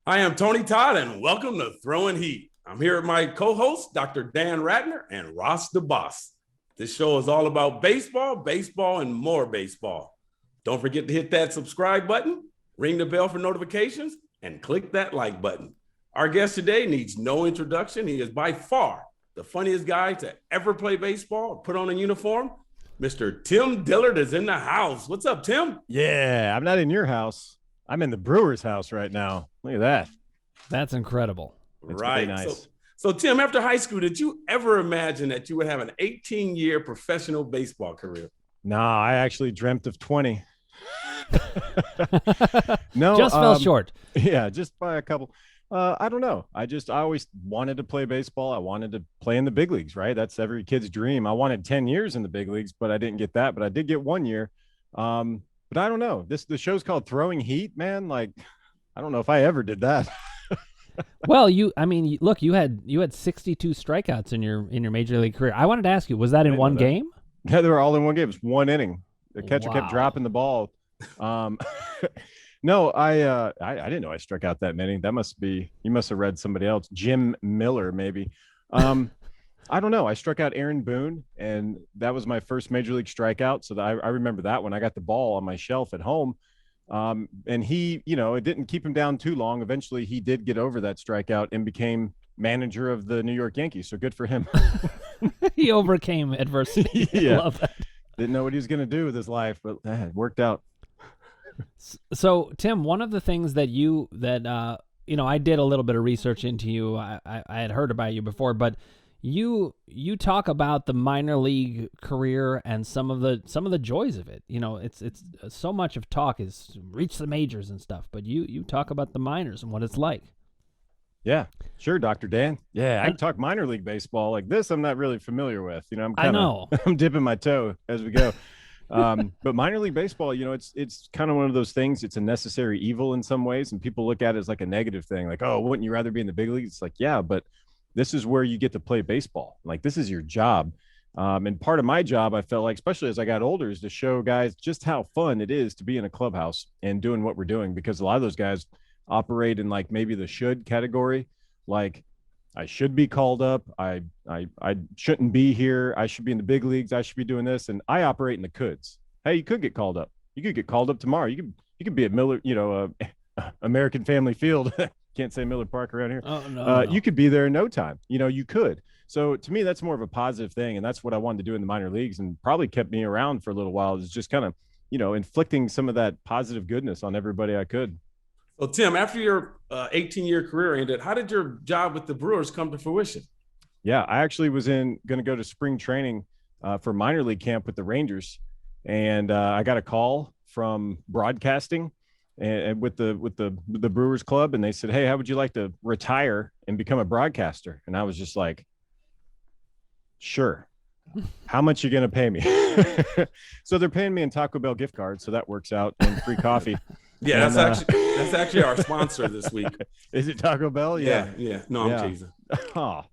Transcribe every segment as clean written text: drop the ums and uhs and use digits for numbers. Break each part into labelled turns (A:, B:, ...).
A: I am Tony Todd, and welcome to Throwing Heat. I'm here with my co-hosts, Dr. Dan Ratner and Ross the Boss. This show is all about baseball, and more baseball. Don't forget to hit that subscribe button, ring the bell for notifications, and click that like button. Our guest today needs no introduction. He is by far the funniest guy to ever play baseball or put on a uniform. Mr. Tim Dillard is in the house. What's up, Tim?
B: Yeah, I'm not in your house. I'm in the Brewers' house right now. Look at that.
C: That's incredible.
B: It's
A: right.
B: Really nice.
A: So, Tim, after high school, did you ever imagine that you would have an 18-year professional baseball career?
B: Nah, I actually dreamt of 20. No,
C: just fell short.
B: Yeah, just by a couple. I don't know. I always wanted to play baseball. I wanted to play in the big leagues, right? That's every kid's dream. I wanted 10 years in the big leagues, but I didn't get that. But I did get 1 year. But I don't know. The show's called Throwing Heat, man. Like, I don't know if I ever did that.
C: Well, look, you had 62 strikeouts in your major league career. I wanted to ask you, was that in one game?
B: Yeah, they were all in one game. It was one inning. The catcher kept
C: Wow.
B: dropping the ball. No, I didn't know I struck out that many. You must have read somebody else, Jim Miller, maybe. I don't know. I struck out Aaron Boone, and that was my first major league strikeout. So I remember that when I got the ball on my shelf at home. And he, it didn't keep him down too long. Eventually, he did get over that strikeout and became manager of the New York Yankees. So good for him.
C: He overcame adversity.
B: Yeah.
C: I love that.
B: Didn't know what he was going to do with his life, but it worked out.
C: So, Tim, one of the things that I did a little bit of research into you. I had heard about you before, but you talk about the minor league career and some of the joys of it. It's so much of talk is reach the majors and stuff, but you talk about the minors and what it's like.
B: Yeah, sure, Dr. Dan. Yeah, I can talk minor league baseball like this. I'm not really familiar with.
C: I know.
B: I'm dipping my toe as we go. But minor league baseball, it's kind of one of those things. It's a necessary evil in some ways, and people look at it as like a negative thing. Like, oh, wouldn't you rather be in the big leagues? It's like, yeah, but this is where you get to play baseball. Like, this is your job. And part of my job, I felt like, especially as I got older, is to show guys just how fun it is to be in a clubhouse and doing what we're doing, because a lot of those guys operate in like maybe the should category. Like, I should be called up. I shouldn't be here. I should be in the big leagues. I should be doing this. And I operate in the coulds. Hey, you could get called up. You could get called up tomorrow. You could be at Miller, American Family Field. Can't say Miller Park around here.
C: Oh, no.
B: You could be there in no time. You could. So to me, that's more of a positive thing. And that's what I wanted to do in the minor leagues, and probably kept me around for a little while, is just kind of, inflicting some of that positive goodness on everybody I could.
A: So, Tim, after your 18-year career ended, how did your job with the Brewers come to fruition?
B: Yeah, I actually was going to go to spring training for minor league camp with the Rangers, and I got a call from broadcasting and with the Brewers club, and they said, "Hey, how would you like to retire and become a broadcaster?" And I was just like, "Sure." How much you going to pay me? So they're paying me in Taco Bell gift cards, so that works out, and free coffee.
A: Yeah, that's actually our sponsor this week.
B: Is it Taco Bell?
A: Yeah. No, I'm teasing.
B: Oh,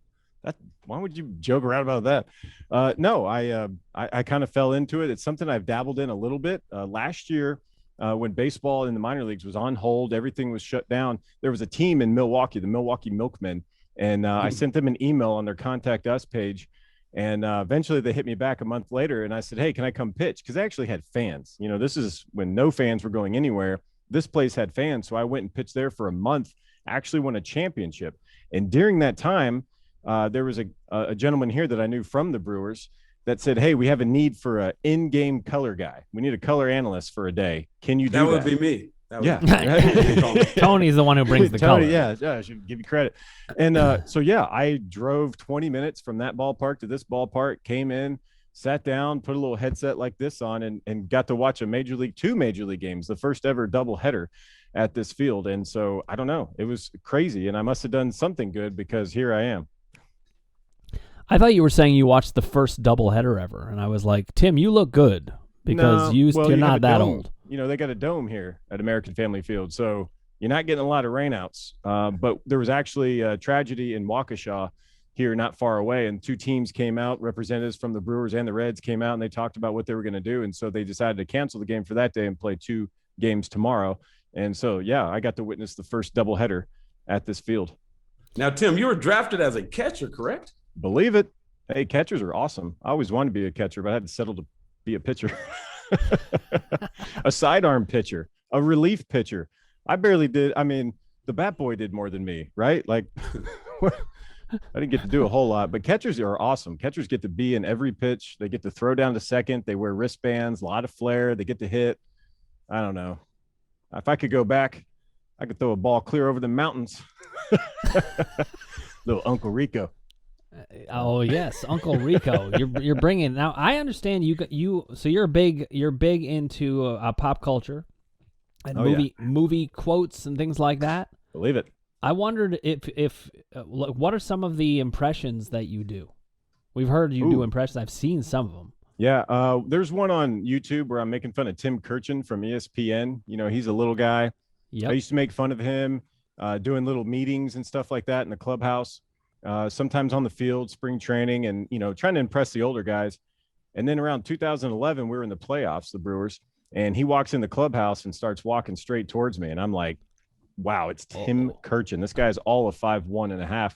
B: why would you joke around about that? No, I kind of fell into it. It's something I've dabbled in a little bit. Last year, when baseball in the minor leagues was on hold, everything was shut down. There was a team in Milwaukee, the Milwaukee Milkmen, and I sent them an email on their Contact Us page. And eventually they hit me back a month later, and I said, "Hey, can I come pitch?" Because I actually had fans. This is when no fans were going anywhere. This place had fans, so I went and pitched there for a month, actually won a championship. And during that time, there was a gentleman here that I knew from the Brewers that said, "Hey, we have a need for an in-game color guy. We need a color analyst for a day. Can you do that?"
A: That would be me.
C: Tony's the one who brings the color.
B: Yeah, I should give you credit. And I drove 20 minutes from that ballpark to this ballpark, came in, sat down, put a little headset like this on, and got to watch two major league games, the first ever doubleheader at this field. And so I don't know, it was crazy, and I must have done something good, because here I am.
C: I thought you were saying you watched the first doubleheader ever, and I was like, Tim, you look good, because you're not that old.
B: They got a dome here at American Family Field, so you're not getting a lot of rainouts. But there was actually a tragedy in Waukesha here not far away, and two teams came out, representatives from the Brewers and the Reds came out, and they talked about what they were going to do. And so they decided to cancel the game for that day and play 2 games tomorrow. And so, yeah, I got to witness the first doubleheader at this field.
A: Now, Tim, you were drafted as a catcher, correct?
B: Believe it. Hey, catchers are awesome. I always wanted to be a catcher, but I had to settle to be a pitcher. A sidearm pitcher, a relief pitcher. I barely did. I mean, the bat boy did more than me, right? Like, I didn't get to do a whole lot, but catchers are awesome. Catchers get to be in every pitch. They get to throw down to second. They wear wristbands, a lot of flair. They get to hit. I don't know. If I could go back, I could throw a ball clear over the mountains. Little Uncle Rico.
C: Oh yes, Uncle Rico. You're bringing now. I understand you. So you're big into pop culture and movie quotes and things like that.
B: Believe it.
C: I wondered if what are some of the impressions that you do? We've heard you do impressions. I've seen some of them.
B: Yeah, there's one on YouTube where I'm making fun of Tim Kirchin from ESPN. You know, he's a little guy.
C: Yep.
B: I used to make fun of him doing little meetings and stuff like that in the clubhouse, sometimes on the field, spring training, and, you know, trying to impress the older guys. And then around 2011, we were in the playoffs, the Brewers, and he walks in the clubhouse and starts walking straight towards me. And I'm like, wow, it's Tim Kirchin. This guy's all of 5'1.5".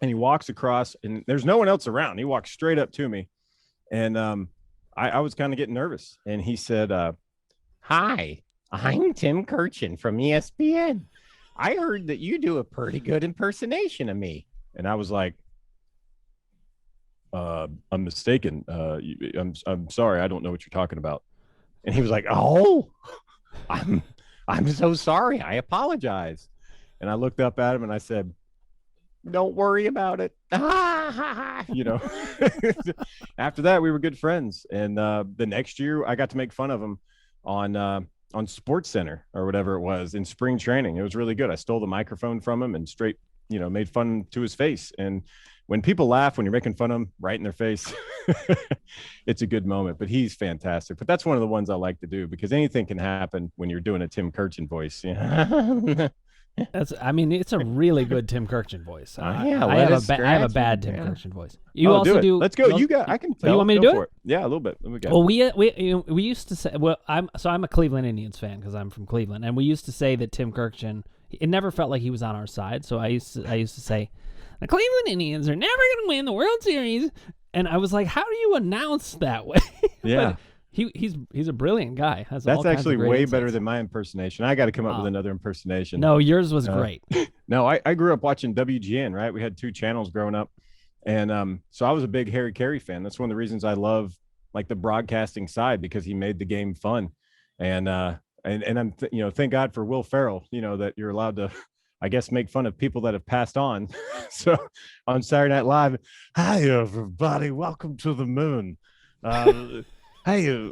B: And he walks across, and there's no one else around. He walks straight up to me. And I was kind of getting nervous. And he said, hi, I'm Tim Kirchin from ESPN. I heard that you do a pretty good impersonation of me. And I was like, I'm mistaken. I'm sorry. I don't know what you're talking about. And he was like, oh, I'm so sorry. I apologize. And I looked up at him and I said, don't worry about it. You know, after that, we were good friends. And the next year I got to make fun of him on Sports Center or whatever it was in spring training. It was really good. I stole the microphone from him and straight, you know, made fun to his face. And when people laugh, when you're making fun of them right in their face, it's a good moment. But he's fantastic. But that's one of the ones I like to do because anything can happen when you're doing a Tim Kirchin voice. Yeah.
C: It's a really good Tim Kirchin voice.
B: Yeah,
C: I have a bad Tim Kirchin voice. You also do.
B: Let's go. I can tell.
C: You want me to do it?
B: Yeah, a little bit. Let me go.
C: Well, we used to say. Well, I'm a Cleveland Indians fan because I'm from Cleveland, and we used to say that Tim Kirchin. It never felt like he was on our side, so I used to say, the Cleveland Indians are never going to win the World Series, and I was like, how do you announce that way?
B: Yeah.
C: He's a brilliant guy.
B: That's actually way better than my impersonation. I got to come up with another impersonation.
C: No, yours was great.
B: No, I grew up watching WGN, right? We had 2 channels growing up. And so I was a big Harry Carey fan. That's one of the reasons I love like the broadcasting side because he made the game fun. And I'm, thank God for Will Ferrell, that you're allowed to, I guess, make fun of people that have passed on. So on Saturday Night Live, hi, everybody. Welcome to the moon. Hey,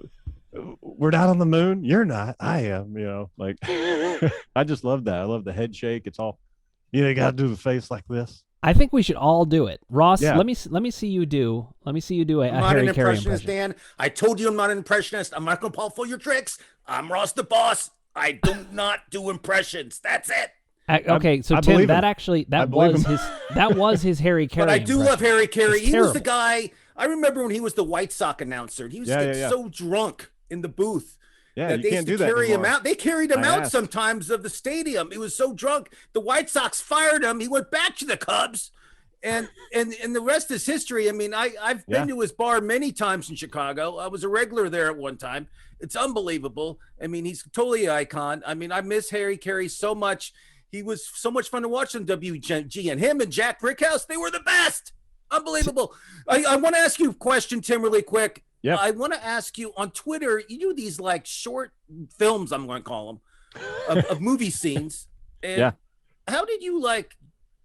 B: we're not on the moon. You're not. I am, like I just love that. I love the head shake. It's all, you got to do the face like this.
C: I think we should all do it. Ross,
B: yeah.
C: let me see you do a
D: I'm
C: not
D: Harry
C: an
D: Carey
C: impression.
D: Dan. I told you I'm not an impressionist. I'm not going to fall for your tricks. I'm Ross the Boss. I do not do impressions. That's it.
C: Okay, so
B: I
C: Tim,
B: that
C: was his Harry Carey.
D: But I do
C: impression.
D: love Harry Carey.
C: He
D: was the guy. I remember when he was the White Sox announcer. He was so drunk in the booth.
B: Yeah,
D: that they
B: can't
D: used
B: to
D: to carry
B: him
D: out. They carried him out sometimes of the stadium. He was so drunk. The White Sox fired him. He went back to the Cubs. And the rest is history. I mean, I've been to his bar many times in Chicago. I was a regular there at one time. It's unbelievable. I mean, he's totally an icon. I mean, I miss Harry Carey so much. He was so much fun to watch on WG, and him and Jack Brickhouse, they were the best. Unbelievable. I want to ask you a question, Tim, really quick.
B: Yeah.
D: I want to ask you on Twitter, you do these like short films, I'm going to call them, of movie scenes. And how did you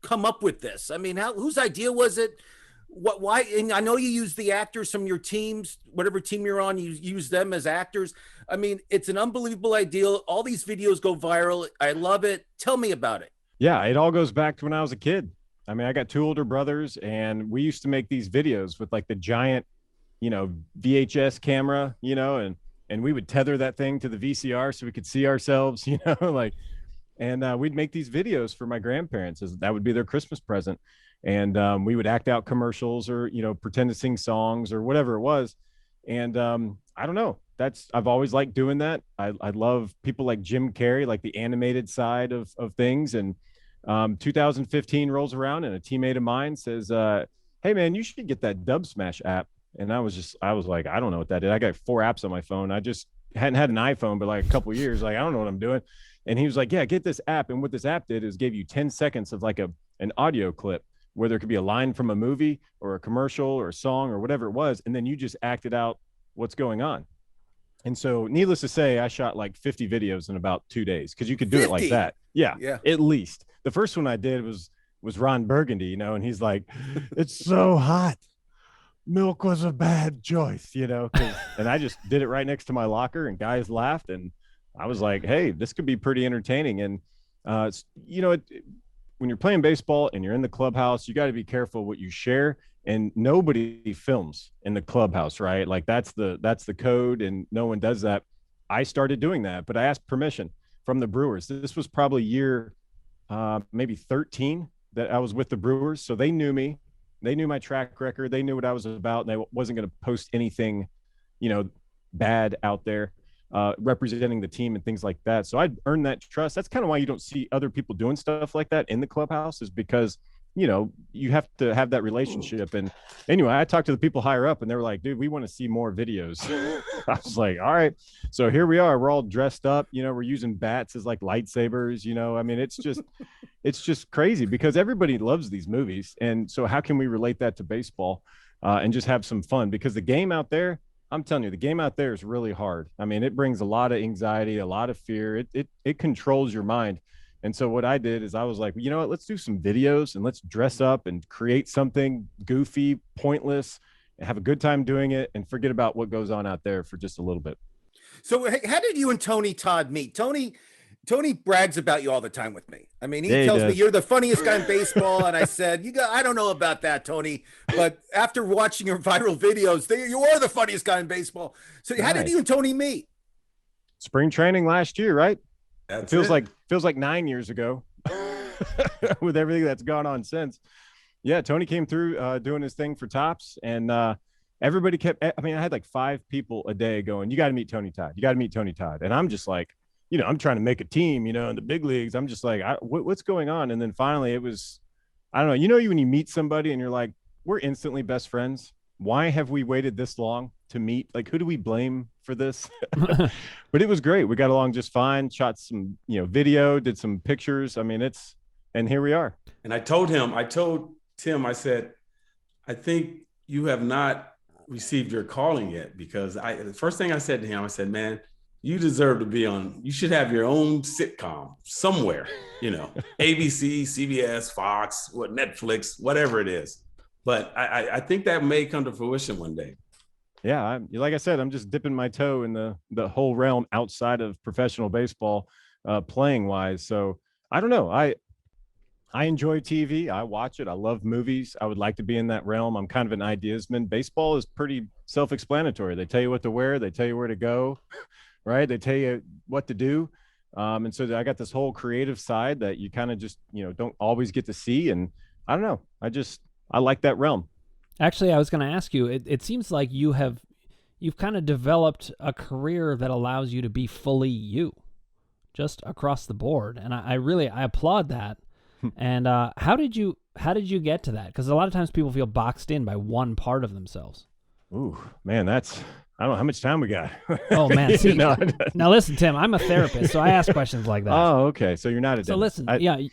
D: come up with this? I mean, whose idea was it? Why? And I know you use the actors from your teams, whatever team you're on, you use them as actors. I mean, it's an unbelievable idea. All these videos go viral. I love it. Tell me about it.
B: Yeah, it all goes back to when I was a kid. I mean, I got 2 older brothers, and we used to make these videos with like the giant, VHS camera, and we would tether that thing to the VCR so we could see ourselves, and we'd make these videos for my grandparents as that would be their Christmas present. And we would act out commercials or, pretend to sing songs or whatever it was. And I don't know. I've always liked doing that. I love people like Jim Carrey, like the animated side of things. And 2015 rolls around and a teammate of mine says, hey man, you should get that Dub Smash app. And I was like, I don't know what that is. I got 4 apps on my phone. I just hadn't had an iPhone, but like a couple of years, like, I don't know what I'm doing. And he was like, yeah, get this app. And what this app did is gave you 10 seconds of like an audio clip where there could be a line from a movie or a commercial or a song or whatever it was. And then you just acted out what's going on. And so needless to say, I shot like 50 videos in about 2 days because you could do 50? It like that. Yeah, at least. The first one I did was Ron Burgundy, you know, and he's like, it's so hot. Milk was a bad choice, you know, and I just did it right next to my locker and guys laughed. And I was like, hey, this could be pretty entertaining. And, you know, when you're playing baseball and you're in the clubhouse, you got to be careful what you share. And nobody films in the clubhouse, right? Like that's the code and no one does that. I started doing that, but I asked permission from the Brewers. This was probably year maybe 13 that I was with the Brewers. So they knew me. They knew my track record. They knew what I was about, and I wasn't going to post anything, you know, bad out there, representing the team and things like that. So I'd earned that trust. That's kind of why you don't see other people doing stuff like that in the clubhouse, is because, you know, you have to have that relationship. And anyway, I talked to the people higher up and they were like, dude, we want to see more videos. I was like, all right. So here we are. We're all dressed up, you know, we're using bats as like lightsabers, you know. I mean, it's just crazy because everybody loves these movies. And so how can we relate that to baseball and just have some fun? Because the game out there, I'm telling you, the game out there is really hard. I mean, it brings a lot of anxiety, a lot of fear. It controls your mind. And so what I did is I was like, you know what, let's do some videos and let's dress up and create something goofy, pointless, and have a good time doing it and forget about what goes on out there for just a little bit.
D: So how did you and Tony Todd meet? Tony brags about you all the time with me. I mean, he tells me you're the funniest guy in baseball. And I said, I don't know about that, Tony, but after watching your viral videos, you are the funniest guy in baseball. So how did you and Tony meet?
B: Spring training last year, right? It feels like 9 years ago with everything that's gone on since. Yeah, Tony came through doing his thing for Tops, and everybody I had like 5 people a day going, you got to meet Tony Todd. You got to meet Tony Todd. And I'm just like, you know, I'm trying to make a team, you know, in the big leagues. I'm just like, what's going on? And then finally it was, I don't know, you know, when you meet somebody and you're like, we're instantly best friends. Why have we waited this long to meet? Like, who do we blame for this? But it was great. We got along just fine, shot some, you know, video, did some pictures. I mean, and here we are.
A: And I told Tim, I said, I think you have not received your calling yet, because the first thing I said to him, I said, man, you deserve to be you should have your own sitcom somewhere, you know, ABC, CBS, Fox, Netflix, whatever it is. But I think that may come to fruition one day.
B: Yeah, like I said, I'm just dipping my toe in the whole realm outside of professional baseball, playing wise. So I don't know. I enjoy TV. I watch it. I love movies. I would like to be in that realm. I'm kind of an ideasman. Baseball is pretty self-explanatory. They tell you what to wear. They tell you where to go, right? They tell you what to do. And so I got this whole creative side that you kind of just, you know, don't always get to see. And I don't know. I like that realm.
C: Actually, I was going to ask you, it seems like you've kind of developed a career that allows you to be fully you, just across the board. And I applaud that. And how did you get to that? Because a lot of times people feel boxed in by one part of themselves.
B: Ooh, man, I don't know how much time we got.
C: Oh man, see, now listen, Tim, I'm a therapist, so I ask questions like that.
B: Oh, okay. So you're not a dentist.
C: So listen,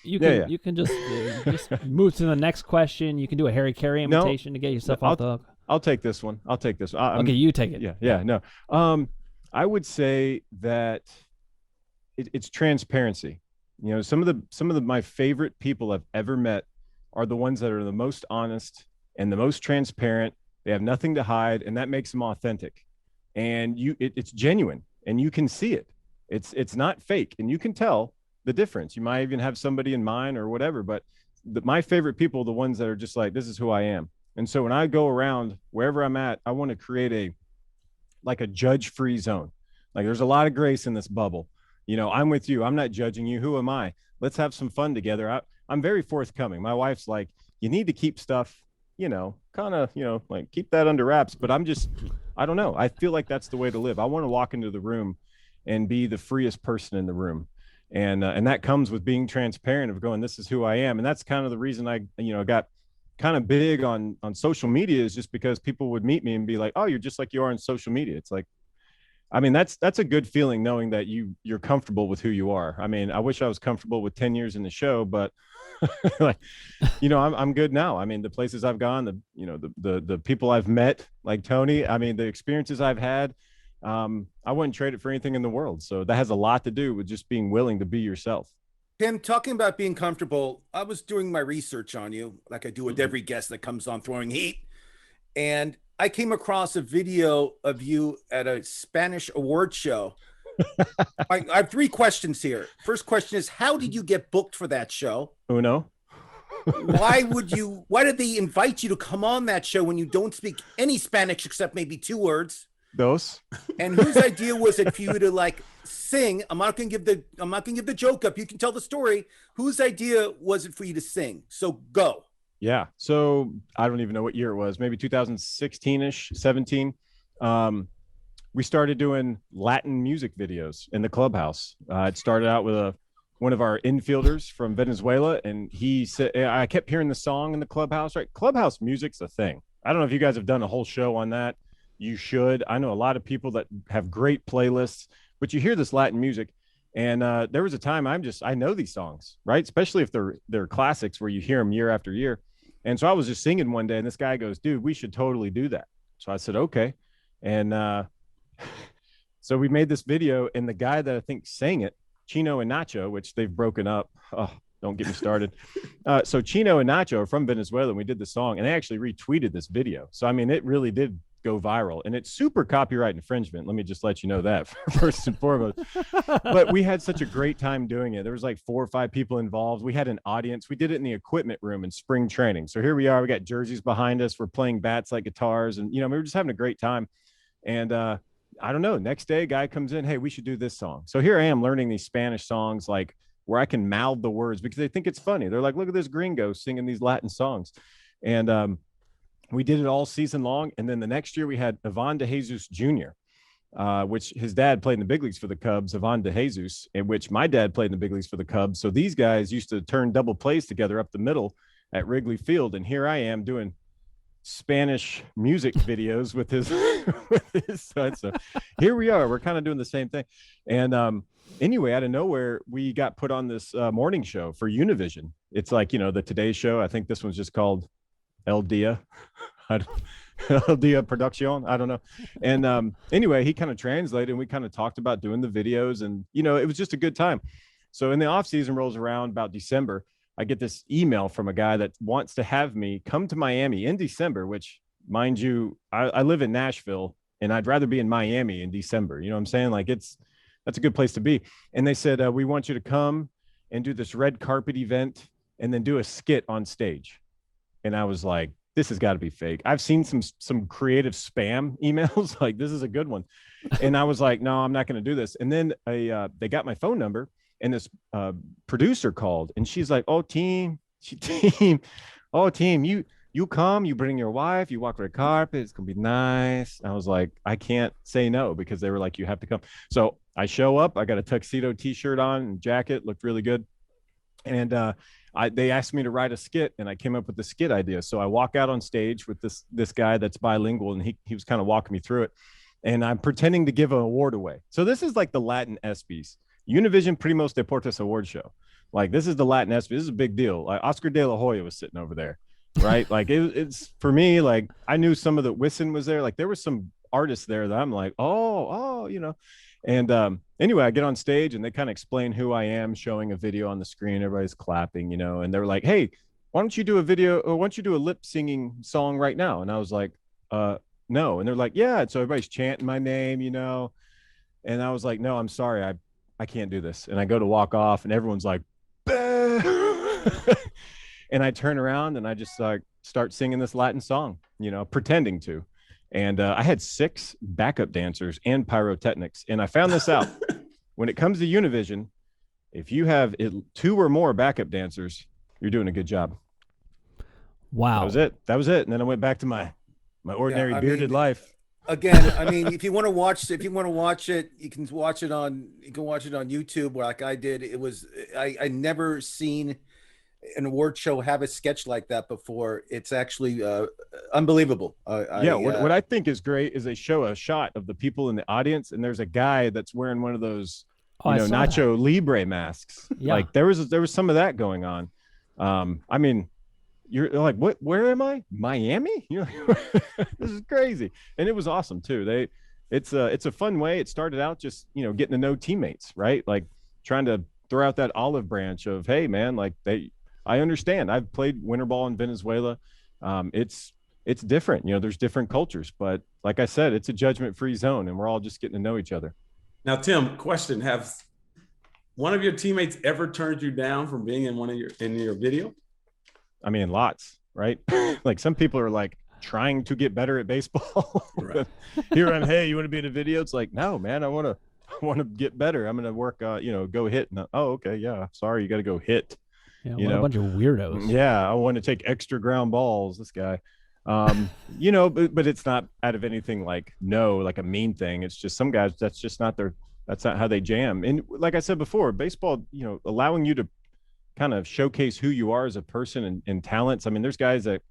C: you can just move to the next question. You can do a Harry Carey imitation to get yourself off the hook.
B: I'll take this one.
C: Okay, you take it.
B: Yeah. No. I would say that it's transparency. You know, some of my favorite people I've ever met are the ones that are the most honest and the most transparent. They have nothing to hide, and that makes them authentic. And it's genuine, and you can see it. It's not fake, and you can tell the difference. You might even have somebody in mind or whatever, but my favorite people are the ones that are just like, this is who I am. And so when I go around wherever I'm at, I want to create a judge-free zone. Like, there's a lot of grace in this bubble. You know, I'm with you. I'm not judging you. Who am I? Let's have some fun together. I'm very forthcoming. My wife's like, you need to keep stuff, you know, kind of, you know, like keep that under wraps. But I don't know. I feel like that's the way to live. I want to walk into the room and be the freest person in the room. And that comes with being transparent of going, this is who I am. And that's kind of the reason I, got kind of big on social media, is just because people would meet me and be like, oh, you're just like you are on social media. It's like, I mean, that's a good feeling, knowing that you're comfortable with who you are. I mean, I wish I was comfortable with 10 years in the show, but like, I'm good now. I mean, the places I've gone, the people I've met, like Tony, I mean, the experiences I've had, I wouldn't trade it for anything in the world. So that has a lot to do with just being willing to be yourself.
D: Tim, talking about being comfortable, I was doing my research on you, like I do with every guest that comes on Throwing Heat. And I came across a video of you at a Spanish award show. I have 3 questions here. First question is, how did you get booked for that show?
B: Uno.
D: Why did they invite you to come on that show when you don't speak any Spanish except maybe 2 words?
B: Dos.
D: And whose idea was it for you to like sing? I'm not gonna give the joke up. You can tell the story. Whose idea was it for you to sing? So go.
B: Yeah. So I don't even know what year it was, maybe 2016-ish, 17. We started doing Latin music videos in the clubhouse. It started out with one of our infielders from Venezuela. And he said, I kept hearing the song in the clubhouse, right? Clubhouse music's a thing. I don't know if you guys have done a whole show on that. You should. I know a lot of people that have great playlists, but you hear this Latin music. And there was a time I know these songs, right? Especially if they're classics where you hear them year after year. And so I was just singing one day, and this guy goes, dude, we should totally do that. So I said, okay. And so we made this video, and the guy that I think sang it, Chino and Nacho, which they've broken up. Oh, don't get me started. So Chino and Nacho are from Venezuela, and we did the song, and they actually retweeted this video. So, I mean, it really did go viral, and it's super copyright infringement. Let me just let you know that first and foremost. But we had such a great time doing it. There was like 4 or 5 people involved. We had an audience. We did it in the equipment room in spring training. So here we are. We got jerseys behind us. We're playing bats like guitars, and we were just having a great time. And I don't know. Next day, a guy comes in. Hey, we should do this song. So here I am learning these Spanish songs, like where I can mouth the words because they think it's funny. They're like, look at this gringo singing these Latin songs, and we did it all season long. And then the next year we had Ivan De Jesus Jr., which his dad played in the big leagues for the Cubs, Ivan De Jesus, in which my dad played in the big leagues for the Cubs. So these guys used to turn double plays together up the middle at Wrigley Field. And here I am doing Spanish music videos with his, with his son. So here we are, we're kind of doing the same thing. And anyway, out of nowhere, we got put on this morning show for Univision. It's like, the Today Show. I think this one's just called El Dia. El Dia Production. I don't know. And anyway, he kind of translated, and we kind of talked about doing the videos, and it was just a good time. So in the off season rolls around about December, I get this email from a guy that wants to have me come to Miami in December, which, mind you, I live in Nashville, and I'd rather be in Miami in December. You know what I'm saying? Like that's a good place to be. And they said, we want you to come and do this red carpet event and then do a skit on stage. And I was like, this has got to be fake. I've seen some creative spam emails. Like, this is a good one. And I was like, no, I'm not going to do this. And then they got my phone number, and this producer called, and she's like, oh, team, you come, you bring your wife, you walk red carpet. It's going to be nice. I was like, I can't say no, because they were like, you have to come. So I show up, I got a tuxedo t-shirt on and jacket, looked really good. And they asked me to write a skit, and I came up with the skit idea. So I walk out on stage with this guy that's bilingual, and he was kind of walking me through it. And I'm pretending to give an award away. So this is like the Latin ESPYs, Univision Primos Deportes Award Show. Like, this is the Latin ESPYs. This is a big deal. Like, Oscar De La Hoya was sitting over there, right? Like it's for me, like I knew some of the Wisson was there. Like there was some artists there that I'm like, oh, And anyway, I get on stage, and they kind of explain who I am, showing a video on the screen. Everybody's clapping, and they're like, hey, why don't you do a video, or why don't you do a lip singing song right now? And I was like, no. And they're like, yeah. So everybody's chanting my name, and I was like, no, I'm sorry. I can't do this. And I go to walk off, and everyone's like, and I turn around, and I just start singing this Latin song, pretending to. And I had 6 backup dancers and pyrotechnics. And I found this out. When it comes to Univision, if you have 2 or more backup dancers, you're doing a good job.
C: Wow.
B: That was it. And then I went back to my ordinary bearded life.
D: Again, I mean, if you want to watch it, you can watch it on YouTube, like I did. It was I never seen an award show have a sketch like that before. It's actually unbelievable.
B: What I think is great is they show a shot of the people in the audience, and there's a guy that's wearing one of those Nacho Libre masks.
C: Yeah.
B: Like there was some of that going on. I mean, you're like, what? Where am I? Miami? You know, this is crazy, and it was awesome too. It's a fun way. It started out just getting to know teammates, right? Like trying to throw out that olive branch of, hey man, like I understand. I've played winter ball in Venezuela. It's different. There's different cultures, but like I said, it's a judgment-free zone, and we're all just getting to know each other.
A: Now, Tim, question: have one of your teammates ever turned you down from being in your video?
B: I mean, lots, right? Like some people are like trying to get better at baseball. Right. Here I'm, hey, you want to be in a video? It's like, no, man, I want to get better. I'm going to work, go hit. Oh, okay. Yeah. Sorry. You got to go hit.
C: Yeah. A bunch of weirdos.
B: Yeah. I want to take extra ground balls. This guy, but it's not out of anything like a mean thing. It's just some guys, that's not how they jam. And like I said before, baseball, allowing you to kind of showcase who you are as a person and talents. I mean, there's guys that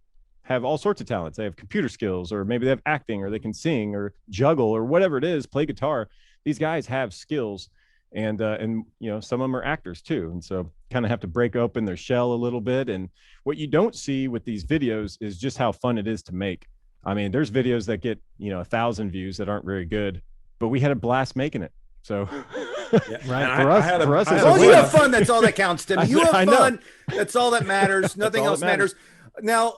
B: have all sorts of talents. They have computer skills, or maybe they have acting, or they can sing or juggle or whatever it is, play guitar. These guys have skills, and some of them are actors too. And so kind of have to break open their shell a little bit. And what you don't see with these videos is just how fun it is to make. I mean, there's videos that get, 1,000 views that aren't very good, but we had a blast making it. So
C: yeah, right.
B: For us,
D: as long as you have fun, that's all that counts, Tim. You have fun. That's all that matters. Nothing else matters. Now,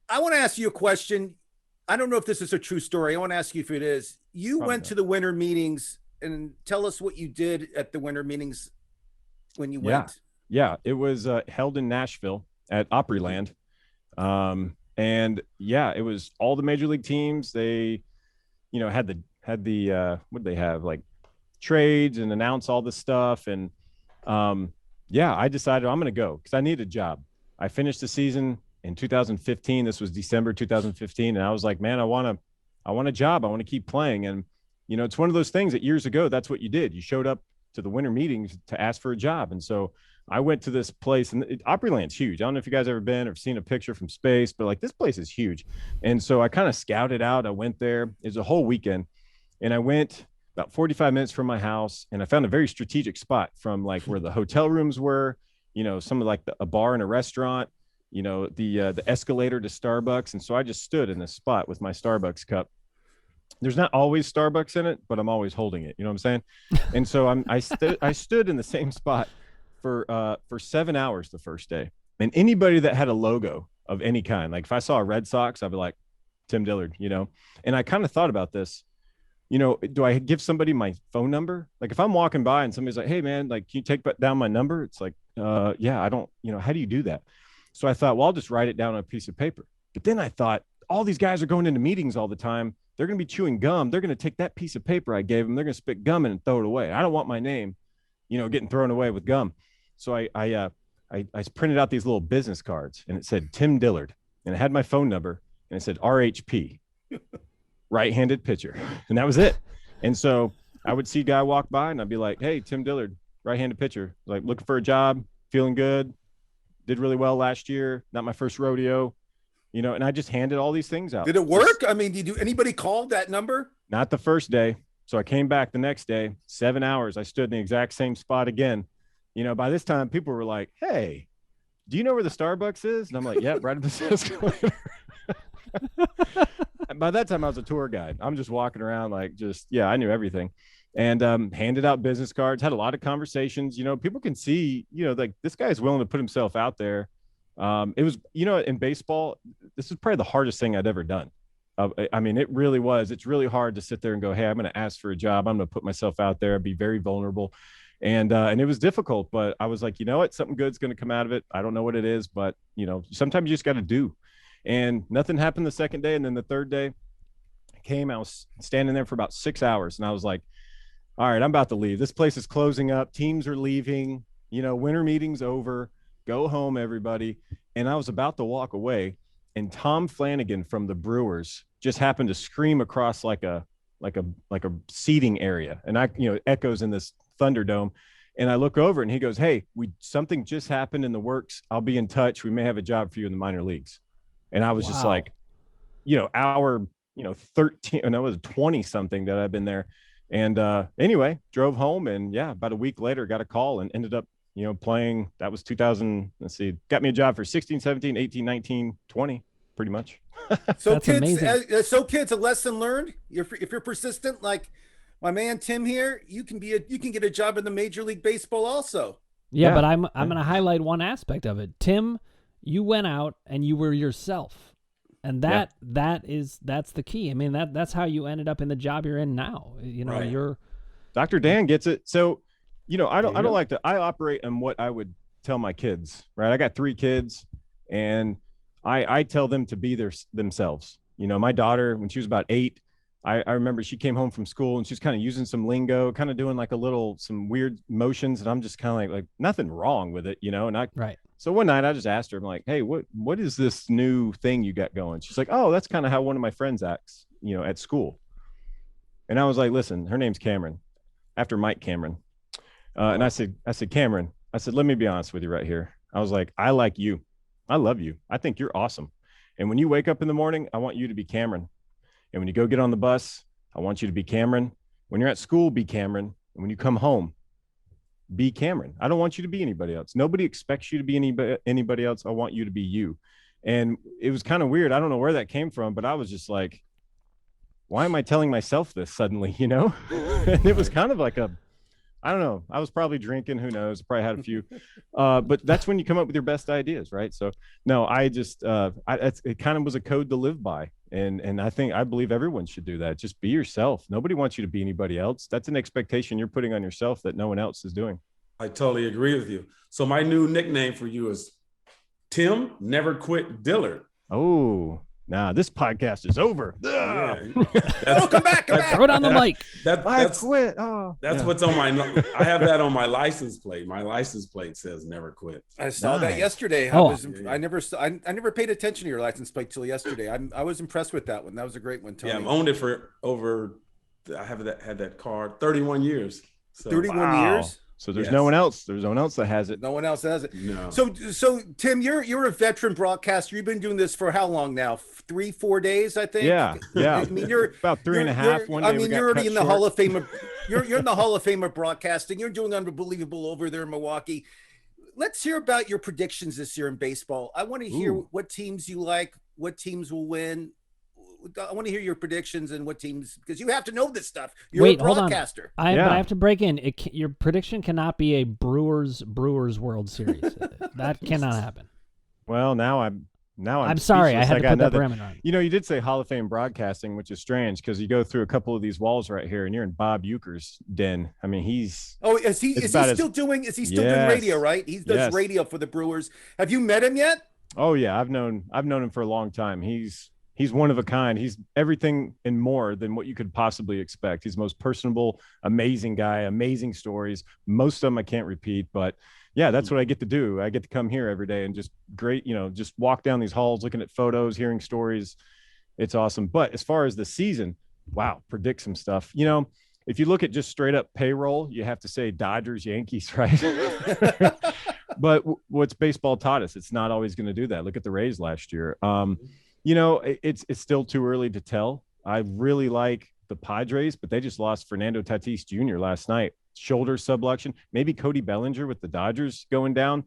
D: I want to ask you a question. I don't know if this is a true story. I want to ask you if it is. You went to the winter meetings, and tell us what you did at the winter meetings when you went.
B: Yeah, it was held in Nashville at Opryland. And yeah, it was all the major league teams. They, had the what did they have, like trades and announce all this stuff. And I decided I'm going to go because I need a job. I finished the season in 2015. This was December 2015. And I was like, man, I want a job. I want to keep playing. And, it's one of those things that years ago, that's what you did. You showed up to the winter meetings to ask for a job. And so I went to this place, and Opryland's huge. I don't know if you guys ever been or seen a picture from space, but like this place is huge. And so I kind of scouted out. I went there. It was a whole weekend, and I went about 45 minutes from my house, and I found a very strategic spot from like where the hotel rooms were, some of like a bar and a restaurant, the escalator to Starbucks. And so I just stood in this spot with my Starbucks cup. There's not always Starbucks in it, but I'm always holding it. You know what I'm saying? And so I stood in the same spot for 7 hours the first day. And anybody that had a logo of any kind, like if I saw a Red Sox, I'd be like, Tim Dillard, and I kind of thought about this, do I give somebody my phone number? Like if I'm walking by and somebody's like, hey man, like, can you take down my number? It's like, yeah, I don't, how do you do that? So I thought, well, I'll just write it down on a piece of paper. But then I thought, all these guys are going into meetings all the time. They're going to be chewing gum. They're going to take that piece of paper I gave them. They're going to spit gum in and throw it away. I don't want my name, getting thrown away with gum. So I printed out these little business cards, and it said Tim Dillard, and it had my phone number, and it said RHP, right-handed pitcher. And that was it. And so I would see a guy walk by, and I'd be like, hey, Tim Dillard, right-handed pitcher, like looking for a job, feeling good, did really well last year, not my first rodeo, and I just handed all these things out.
D: Did it work? I mean, anybody call that number?
B: Not the first day. So I came back the next day, 7 hours. I stood in the exact same spot again. By this time, people were like, hey, do you know where the Starbucks is? And I'm like, yep, right at the escalator. And by that time, I was a tour guide. I'm just walking around like I knew everything. And handed out business cards, had a lot of conversations. People can see, like this guy is willing to put himself out there. It was, in baseball, this is probably the hardest thing I'd ever done. I mean, it really was. It's really hard to sit there and go, hey, I'm going to ask for a job. I'm going to put myself out there, be very vulnerable. And it was difficult, but I was like, you know what, something good's going to come out of it. I don't know what it is, but sometimes you just got to do. And nothing happened the second day. And then the third day came, I was standing there for about 6 hours, and I was like, all right, I'm about to leave. This place is closing up. Teams are leaving, winter meeting's over, go home, everybody. And I was about to walk away, and Tom Flanagan from the Brewers just happened to scream across like a seating area, and echoes in this Thunderdome. And I look over and he goes, "Hey, something just happened in the works. I'll be in touch. We may have a job for you in the minor leagues." And I was just like, hour 13, and I was 20 something that I've been there. And anyway, drove home, and about a week later got a call and ended up playing. That was 2000. Let's see, got me a job for 16, 17, 18, 19, 20, pretty much.
D: So
C: That's amazing.
D: Kids, a lesson learned. If you're persistent, like my man Tim here, you can get a job in the Major League Baseball also.
C: Yeah, but I'm going to highlight one aspect of it. Tim, you went out and you were yourself. And that's the key. I mean, that's how you ended up in the job you're in now.
A: Right.
C: You're
B: Dr. Dan gets it. So, I don't like to, I operate on what I would tell my kids, right? I got 3 kids, and I tell them to be themselves. My daughter, when she was about 8, I remember she came home from school and she's kind of using some lingo, kind of doing like some weird motions. And I'm just kind of like nothing wrong with it, and
C: right.
B: So one night I just asked her, I'm like, "Hey, what is this new thing you got going?" She's like, "Oh, that's kind of how one of my friends acts, at school." And I was like, "Listen, her name's Cameron, after Mike Cameron." And I said, "Cameron," I said, "let me be honest with you right here." I was like, "I like you. I love you. I think you're awesome. And when you wake up in the morning, I want you to be Cameron. And when you go get on the bus, I want you to be Cameron. When you're at school, be Cameron. And when you come home, be Cameron. I don't want you to be anybody else. Nobody expects you to be anybody else. I want you to be you." And it was kind of weird. I don't know where that came from, but I was just like, why am I telling myself this suddenly, And it was kind of like I don't know. I was probably drinking. Who knows? Probably had a few. But that's when you come up with your best ideas, right? So no, I just it kind of was a code to live by. And I believe everyone should do that. Just be yourself. Nobody wants you to be anybody else. That's an expectation you're putting on yourself that no one else is doing.
A: I totally agree with you. So my new nickname for you is Tim Never Quit Dillard.
B: Oh, nah, this podcast is over.
A: Yeah.
D: Come back.
C: Throw it on the mic.
B: That's quit. Oh,
A: that's what's on I have that on my license plate. My license plate says never quit.
D: I saw that yesterday. I never paid attention to your license plate till yesterday. I was impressed with that one. That was a great one, Tony.
A: Yeah, I've owned it for I had that car 31 years. So.
D: 31 years.
B: So there's no one else. There's no one else that has it.
D: No one else has it.
A: No.
D: So Tim, you're a veteran broadcaster. You've been doing this for how long now? 3-4 days, I think.
B: Yeah.
D: I mean, you're
B: about 3.5. One day
D: you're already in the Hall of Fame. You're in the Hall of Fame of broadcasting. You're doing unbelievable over there in Milwaukee. Let's hear about your predictions this year in baseball. I want to hear what teams you like, what teams will win. I want to hear your predictions and what teams, because you have to know this stuff. You're a broadcaster.
C: Hold on. I have to break in. Your prediction cannot be a Brewers World Series. That cannot happen.
B: Well, now I'm
C: sorry. I had to put that
B: nothing.
C: parameter on.
B: You did say Hall of Fame broadcasting, which is strange because you go through a couple of these walls right here, and you're in Bob Euchre's den. I mean, is he still doing radio? Right, he does radio for the Brewers. Have you met him yet? Oh yeah, I've known him for a long time. He's one of a kind. He's everything and more than what you could possibly expect. He's the most personable, amazing guy, amazing stories. Most of them I can't repeat, but yeah, that's what I get to do. I get to come here every day and just just walk down these halls, looking at photos, hearing stories. It's awesome. But as far as the season, wow, predict some stuff. If you look at just straight up payroll, you have to say Dodgers, Yankees, right? But what's baseball taught us, it's not always going to do that. Look at the Rays last year. It's still too early to tell. I really like the Padres, but they just lost Fernando Tatis Jr. last night. Shoulder subluxation. Maybe Cody Bellinger with the Dodgers going down.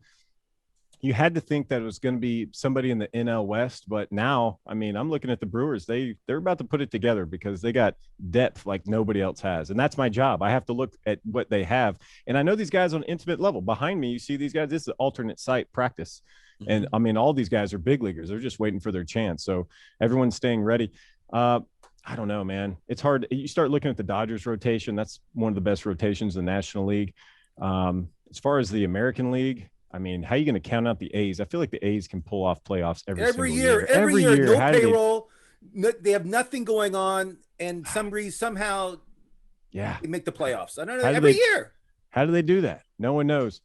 B: You had to think that it was going to be somebody in the NL West, but now, I mean, I'm looking at the Brewers. They're about to put it together because they got depth like nobody else has. And that's my job. I have to look at what they have. And I know these guys on an intimate level. Behind me, you see these guys. This is alternate site practice. And I mean, all these guys are big leaguers. They're just waiting for their chance. So everyone's staying ready. I don't know, man. It's hard. You start looking at the Dodgers rotation. That's one of the best rotations in the National League. As far as the American League, I mean, how are you going to count out the A's? I feel like the A's can pull off playoffs every year.
D: Every year, no payroll. They have nothing going on, and somehow they make the playoffs. I don't know. Every year.
B: How do they do that? No one knows.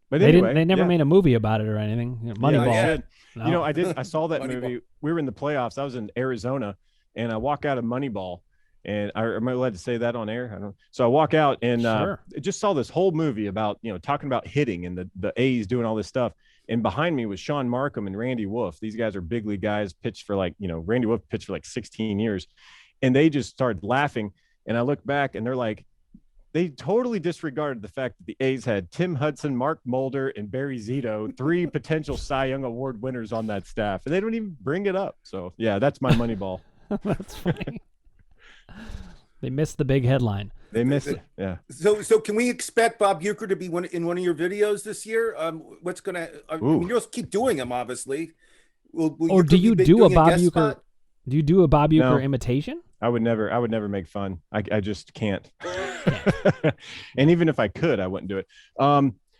B: But
C: they
B: anyway,
C: didn't. They never made a movie about it or anything. Moneyball.
B: Yeah,
C: No.
B: you know, I saw that
D: Moneyball.
B: movie. We were in the playoffs. I was in Arizona, and I walk out of Moneyball, and am I allowed to say that on air? I don't. So I walk out and
C: Sure.
B: just saw this whole movie about, you know, talking about hitting and the A's doing all this stuff. And behind me was Sean Markham and Randy Wolf. These guys are big league guys, pitched for like, you know, Randy Wolf pitched for like 16 years, and they just started laughing. And I look back, and they're like, they totally disregarded the fact that the A's had Tim Hudson, Mark Mulder, and Barry Zito, 3 potential Cy Young Award winners on that staff, and they don't even bring it up. So yeah, that's my Moneyball.
C: That's funny. They missed the big headline.
B: They missed it. Yeah.
D: So can we expect Bob Euchre to be in one of your videos this year? What's gonna? I mean, you'll just keep doing them, obviously. Will
C: Or do you do a Bob Euchre?
D: spot?
C: Do you do a Bob Euchre
B: No.
C: imitation?
B: I would never make fun. I just can't. And even if I could, I wouldn't do it.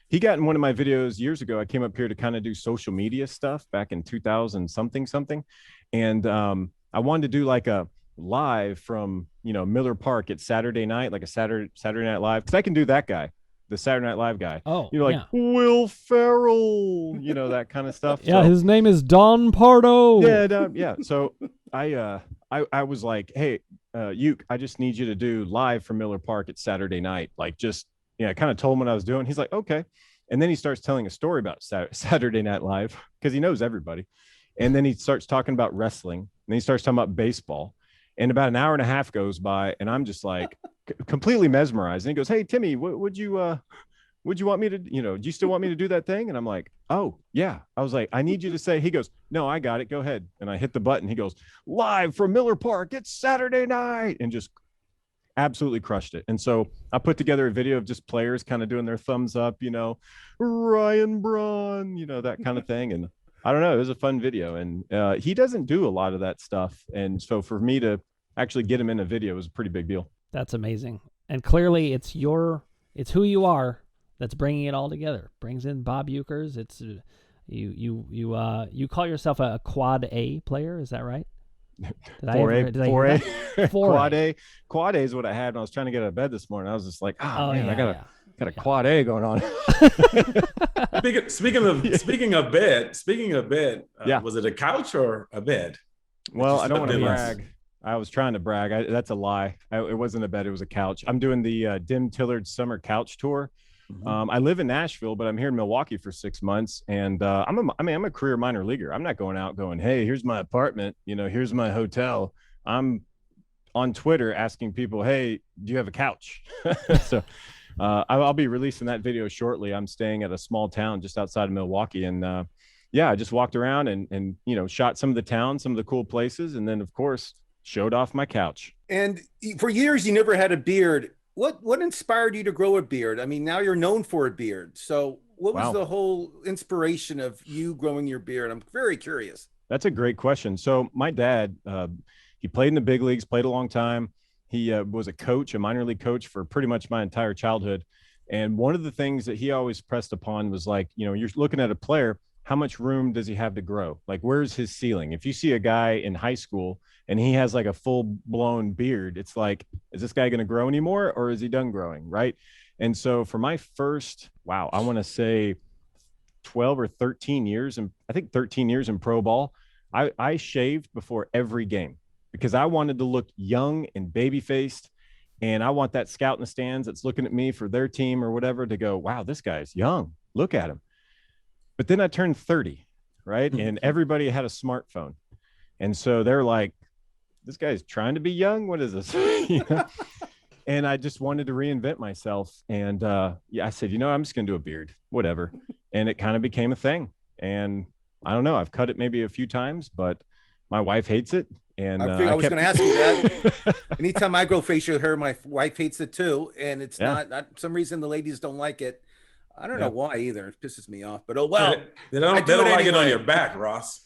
B: He got in one of my videos years ago. I came up here to kind of do social media stuff back in 2000 something. And I wanted to do like a live from, you know, Miller Park at Saturday night, like a Saturday Night Live. Because I can do that guy, the Saturday Night Live guy.
C: Oh,
B: you know, like Will Ferrell, you know, that kind of stuff.
C: Yeah,
B: So-
C: his name is Don Pardo.
B: Yeah. So I was like, hey, Euchre, I just need you to do live from Miller Park at Saturday night. Like, just, I kind of told him what I was doing. He's like, okay. And then he starts telling a story about Saturday Night Live because he knows everybody. And then he starts talking about wrestling. And then he starts talking about baseball. And about an hour and a half goes by, and I'm just like completely mesmerized. And he goes, hey, Timmy, would you want me to, do you still want me to do that thing? And I'm like, oh, yeah. I was like, I need you to say, he goes, no, I got it. Go ahead. And I hit the button. He goes, live from Miller Park. It's Saturday night. And just absolutely crushed it. And so I put together a video of just players kind of doing their thumbs up, Ryan Braun, that kind of thing. And I don't know, it was a fun video. And he doesn't do a lot of that stuff. And so for me to actually get him in a video was a pretty big deal.
C: That's amazing. And clearly it's who you are that's bringing it all together. Brings in Bob Euchre's. It's you call yourself a quad A player, is that right?
B: 4A. Quad A is what I had when I was trying to get out of bed this morning. I was just like, I got a quad A going on.
A: Speaking of bed,
B: yeah.
A: Was it a couch or a bed?
B: Well, I don't want to brag. I was trying to brag. That's a lie. It wasn't a bed. It was a couch. I'm doing the Dim Tillard Summer Couch Tour. Mm-hmm. I live in Nashville, but I'm here in Milwaukee for 6 months. And I'm a career minor leaguer. I'm not going out going, hey, here's my apartment. Here's my hotel. I'm on Twitter asking people, hey, do you have a couch? So I'll be releasing that video shortly. I'm staying at a small town just outside of Milwaukee. And I just walked around and shot some of the towns, some of the cool places. And then, of course, showed off my couch.
D: And for years, you never had a beard. What inspired you to grow a beard? I mean, now you're known for a beard. So what was the whole inspiration of you growing your beard? I'm very curious.
B: That's a great question. So my dad, he played in the big leagues, played a long time. He was a minor league coach for pretty much my entire childhood. And one of the things that he always pressed upon was like, you're looking at a player, how much room does he have to grow? Like, where's his ceiling? If you see a guy in high school and he has like a full blown beard, it's like, is this guy going to grow anymore or is he done growing? Right. And so for my first, I want to say 12 or 13 years, and I think 13 years in pro ball, I shaved before every game because I wanted to look young and baby faced. And I want that scout in the stands that's looking at me for their team or whatever to go, wow, this guy's young. Look at him. But then I turned 30, right? And everybody had a smartphone. And so they're like, this guy's trying to be young. What is this? And I just wanted to reinvent myself. And I said, I'm just going to do a beard, whatever. And it kind of became a thing. And I don't know, I've cut it maybe a few times, but my wife hates it. And
D: I was going to ask you that. Anytime I grow facial hair, my wife hates it too. And it's not some reason the ladies don't like it. I don't know why either. It pisses me off. But
A: they don't like it on your back, Ross.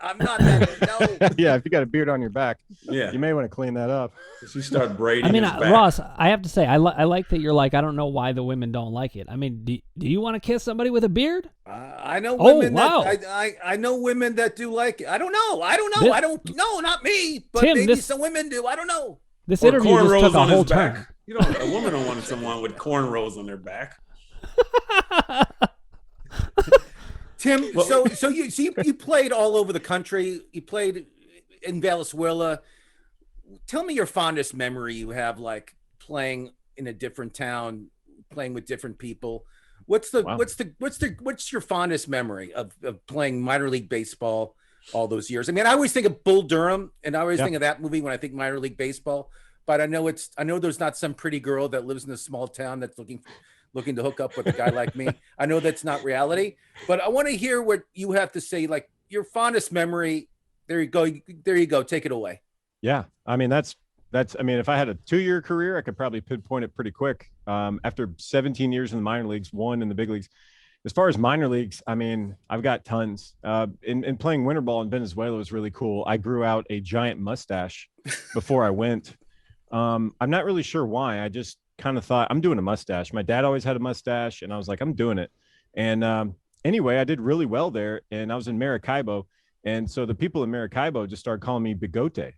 D: I'm not that. No.
B: Yeah, if you got a beard on your back,
A: you
B: may want to clean that up.
A: You start braiding.
C: I mean,
A: his back.
C: Ross, I have to say, I like that you're like, I don't know why the women don't like it. I mean, do you want to kiss somebody with a beard?
D: I know women.
C: Wow.
D: I know women that do like it. I don't know. I don't know. Not me. But
C: Tim,
D: maybe some women do. I don't know.
C: This interview just took a whole turn.
A: A woman don't want someone with cornrows on their back.
D: Tim, so you played all over the country. You played in Venezuela. Tell me your fondest memory you have, like playing in a different town, playing with different people. What's your fondest memory of playing minor league baseball all those years? I mean, I always think of Bull Durham, and I always think of that movie when I think minor league baseball. But I know there's not some pretty girl that lives in a small town that's looking to hook up with a guy like me. I know that's not reality, but I want to hear what you have to say, like your fondest memory. There you go. Take it away.
B: Yeah. I mean, I mean, if I had a 2-year career, I could probably pinpoint it pretty quick. After 17 years in the minor leagues, 1 in the big leagues. As far as minor leagues, I mean, I've got tons. In playing winter ball in Venezuela was really cool. I grew out a giant mustache before I went. I'm not really sure why. I just kind of thought I'm doing a mustache. My dad always had a mustache, and I was like, I'm doing it. And anyway, I did really well there, and I was in Maracaibo. And so the people in Maracaibo just started calling me Bigote.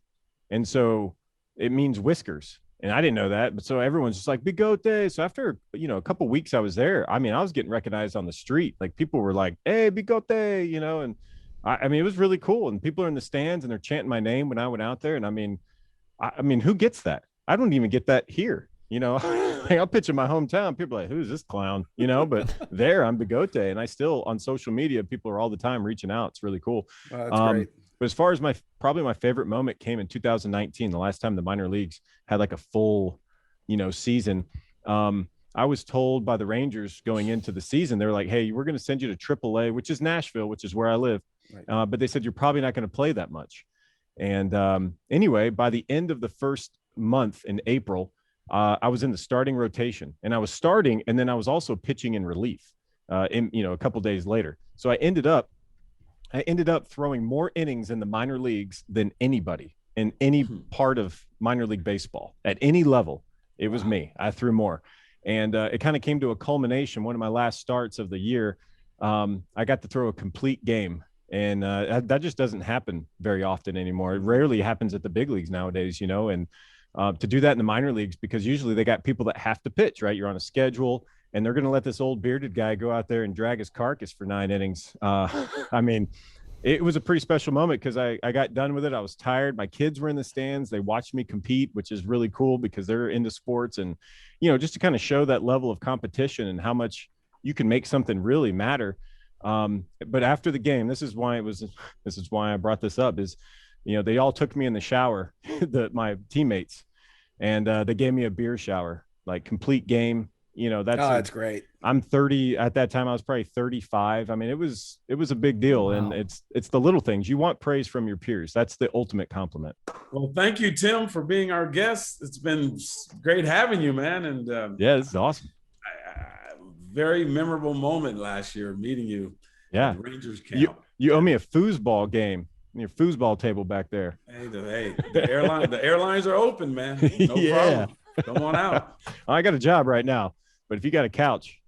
B: And so it means whiskers. And I didn't know that. But so everyone's just like, Bigote. So after, a couple of weeks I was there, I mean, I was getting recognized on the street. Like people were like, hey, Bigote, and I mean, it was really cool. And people are in the stands and they're chanting my name when I went out there. And I mean, who gets that? I don't even get that here. I'll pitch in my hometown. People are like, who's this clown? But there I'm Bigote. And I still on social media, people are all the time reaching out. It's really cool.
D: That's great.
B: But as far as probably my favorite moment came in 2019, the last time the minor leagues had like a full, season. I was told by the Rangers going into the season, they were like, hey, we're going to send you to AAA, which is Nashville, which is where I live. Right. But they said, you're probably not going to play that much. And anyway, by the end of the first month in April, I was in the starting rotation, and I was starting, and then I was also pitching in relief a couple days later. So I ended up throwing more innings in the minor leagues than anybody in any part of minor league baseball at any level. It was me. I threw more. And it kind of came to a culmination. One of my last starts of the year, I got to throw a complete game. And that just doesn't happen very often anymore. It rarely happens at the big leagues nowadays, and to do that in the minor leagues, because usually they got people that have to pitch, right? You're on a schedule, and they're going to let this old bearded guy go out there and drag his carcass for 9 innings. I mean, it was a pretty special moment because I got done with it. I was tired. My kids were in the stands. They watched me compete, which is really cool because they're into sports. And, just to kind of show that level of competition and how much you can make something really matter. But after the game, this is why I brought this up is, they all took me in the shower, my teammates, and they gave me a beer shower, like complete game. That's
D: great.
B: I'm 30 at that time. I was probably 35. I mean, it was a big deal. Wow. And it's the little things. You want praise from your peers. That's the ultimate compliment.
A: Well, thank you, Tim, for being our guest. It's been great having you, man. And
B: yeah, this is awesome.
A: Very memorable moment last year meeting you.
B: Yeah.
A: At Rangers camp.
B: You owe me a foosball game. Your foosball table back there.
A: Hey, the airlines are open, man. No problem. Come on out.
B: I got a job right now, but if you got a couch.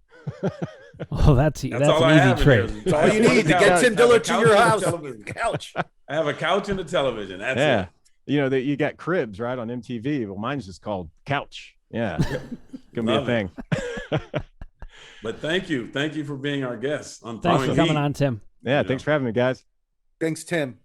C: Oh, that's an easy trade.
D: That's all you need to get Tim Dillard to your house. Couch.
A: I have a couch and a television. That's it.
B: That you got Cribs, right, on MTV. Well, mine's just called Couch. Yeah. Gonna be a thing.
A: But thank you for being our guest.
C: Thanks for coming on, Tim.
B: Yeah, thanks for having me, guys.
D: Thanks, Tim.